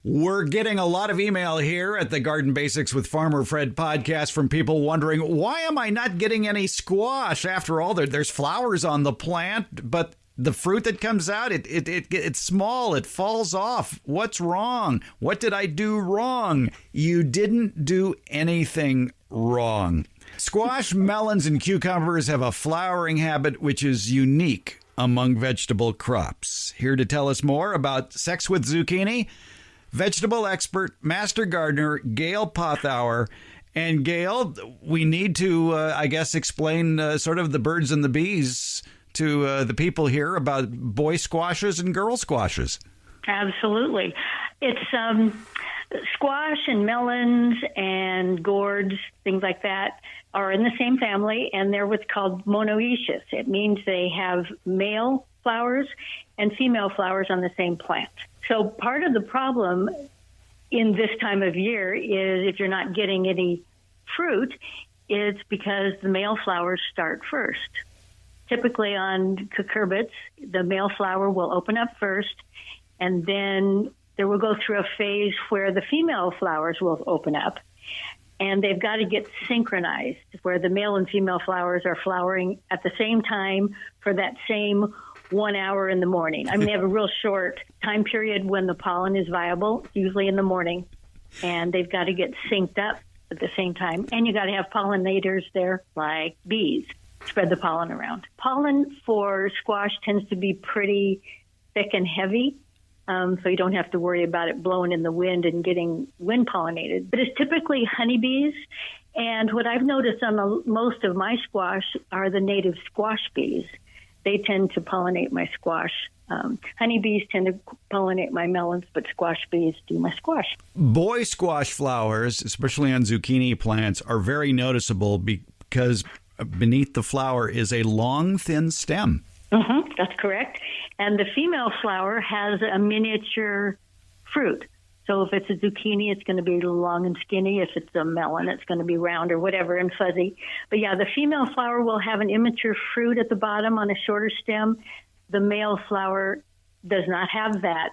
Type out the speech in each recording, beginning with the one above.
We're getting a lot of email here at the Garden Basics with Farmer Fred podcast from people wondering, why am I not getting any squash? After all, there's flowers on the plant, but the fruit that comes out, it's small. It falls off. What's wrong? What did I do wrong? You didn't do anything wrong. Squash, melons, and cucumbers have a flowering habit which is unique among vegetable crops. Here to tell us more about sex with zucchini, vegetable expert, master gardener, Gail Pothauer. And Gail, we need to, explain sort of the birds and the bees to the people here about boy squashes and girl squashes. Absolutely. It's squash and melons and gourds, things like that, are in the same family, and they're what's called monoecious. It means they have male flowers and female flowers on the same plant. So part of the problem in this time of year is if you're not getting any fruit, it's because the male flowers start first. Typically on cucurbits, the male flower will open up first, and then there will go through a phase where the female flowers will open up, and they've got to get synchronized, where the male and female flowers are flowering at the same time for that same 1 hour in the morning. I mean, they have a real short time period when the pollen is viable, usually in the morning, and they've got to get synced up at the same time. And you got to have pollinators there, like bees, spread the pollen around. Pollen for squash tends to be pretty thick and heavy, so you don't have to worry about it blowing in the wind and getting wind pollinated. But it's typically honeybees. And what I've noticed on most of my squash are the native squash bees. They tend to pollinate my squash. Honeybees tend to pollinate my melons, but squash bees do my squash. Boy squash flowers, especially on zucchini plants, are very noticeable because beneath the flower is a long, thin stem. Mm-hmm, that's correct. And the female flower has a miniature fruit. So if it's a zucchini, it's going to be long and skinny. If it's a melon, it's going to be round or whatever and fuzzy. But yeah, the female flower will have an immature fruit at the bottom on a shorter stem. The male flower does not have that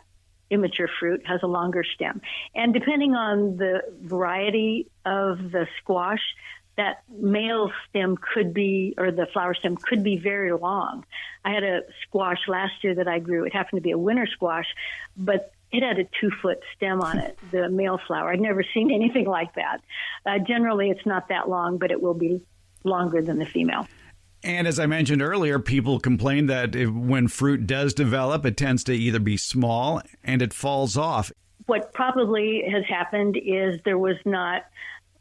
immature fruit, has a longer stem. And depending on the variety of the squash, that male stem could be, or the flower stem could be very long. I had a squash last year that I grew. It happened to be a winter squash, but it had a 2-foot stem on it, the male flower. I'd never seen anything like that. Generally, it's not that long, but it will be longer than the female. And as I mentioned earlier, people complain that when fruit does develop, it tends to either be small and it falls off. What probably has happened is there was not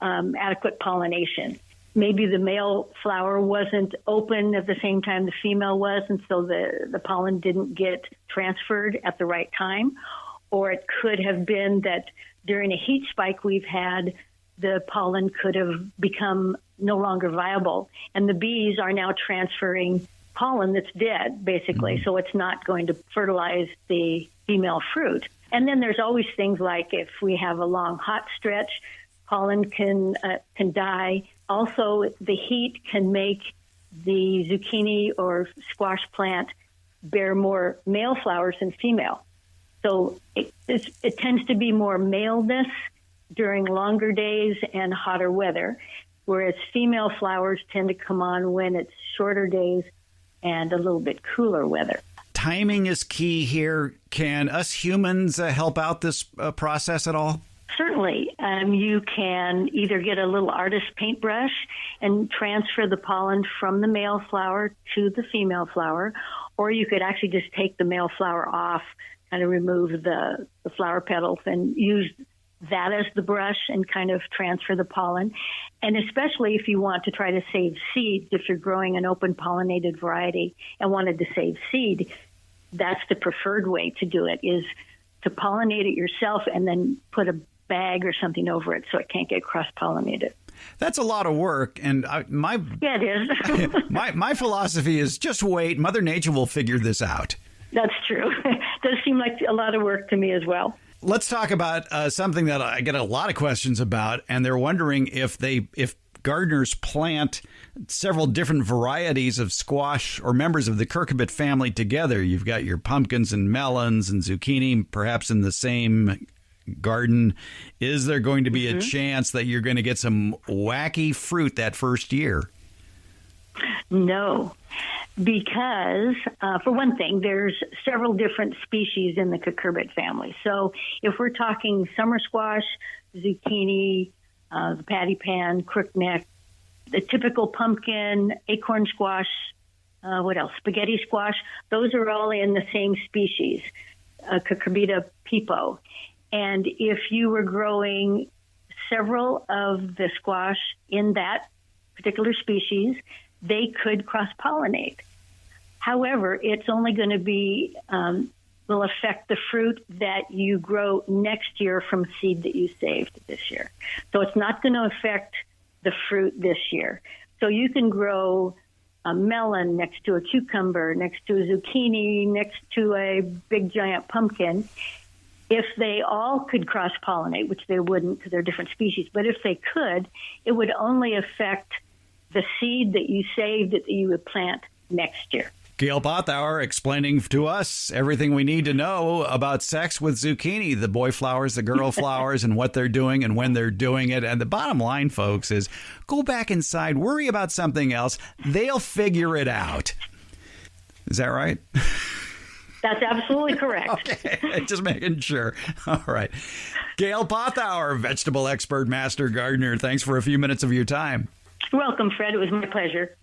adequate pollination. Maybe the male flower wasn't open at the same time the female was, and so the pollen didn't get transferred at the right time. Or it could have been that during a heat spike we've had, the pollen could have become no longer viable. And the bees are now transferring pollen that's dead, basically. Mm-hmm. So it's not going to fertilize the female fruit. And then there's always things like if we have a long hot stretch, pollen can die. Also, the heat can make the zucchini or squash plant bear more male flowers than female. So it tends to be more maleness during longer days and hotter weather, whereas female flowers tend to come on when it's shorter days and a little bit cooler weather. Timing is key here. Can us humans help out this process at all? Certainly. You can either get a little artist paintbrush and transfer the pollen from the male flower to the female flower, or you could actually just take the male flower off, kind of remove the flower petals and use that as the brush and kind of transfer the pollen. And especially if you want to try to save seeds, if you're growing an open pollinated variety and wanted to save seed, that's the preferred way to do it, is to pollinate it yourself and then put a bag or something over it so it can't get cross-pollinated. That's a lot of work, and yeah, it is. my philosophy is just wait. Mother Nature will figure this out. That's true. It does seem like a lot of work to me as well. Let's talk about something that I get a lot of questions about, and they're wondering if gardeners plant several different varieties of squash or members of the cucurbit family together. You've got your pumpkins and melons and zucchini, perhaps in the same garden, is there going to be a chance that you're going to get some wacky fruit that first year? No, because for one thing, there's several different species in the cucurbit family. So if we're talking summer squash, zucchini, the patty pan, crookneck, the typical pumpkin, acorn squash, what else? Spaghetti squash. Those are all in the same species, Cucurbita pepo. And if you were growing several of the squash in that particular species, they could cross-pollinate. However, it's only going to be will affect the fruit that you grow next year from seed that you saved this year. So it's not going to affect the fruit this year. So you can grow a melon next to a cucumber, next to a zucchini, next to a big giant pumpkin. If they all could cross-pollinate, which they wouldn't because they're different species, but if they could, it would only affect the seed that you saved that you would plant next year. Gail Bothauer explaining to us everything we need to know about sex with zucchini, the boy flowers, the girl flowers, and what they're doing and when they're doing it. And the bottom line, folks, is go back inside, worry about something else. They'll figure it out. Is that right? That's absolutely correct. Okay, just making sure. All right. Gail Bothauer, vegetable expert, master gardener, thanks for a few minutes of your time. You're welcome, Fred. It was my pleasure.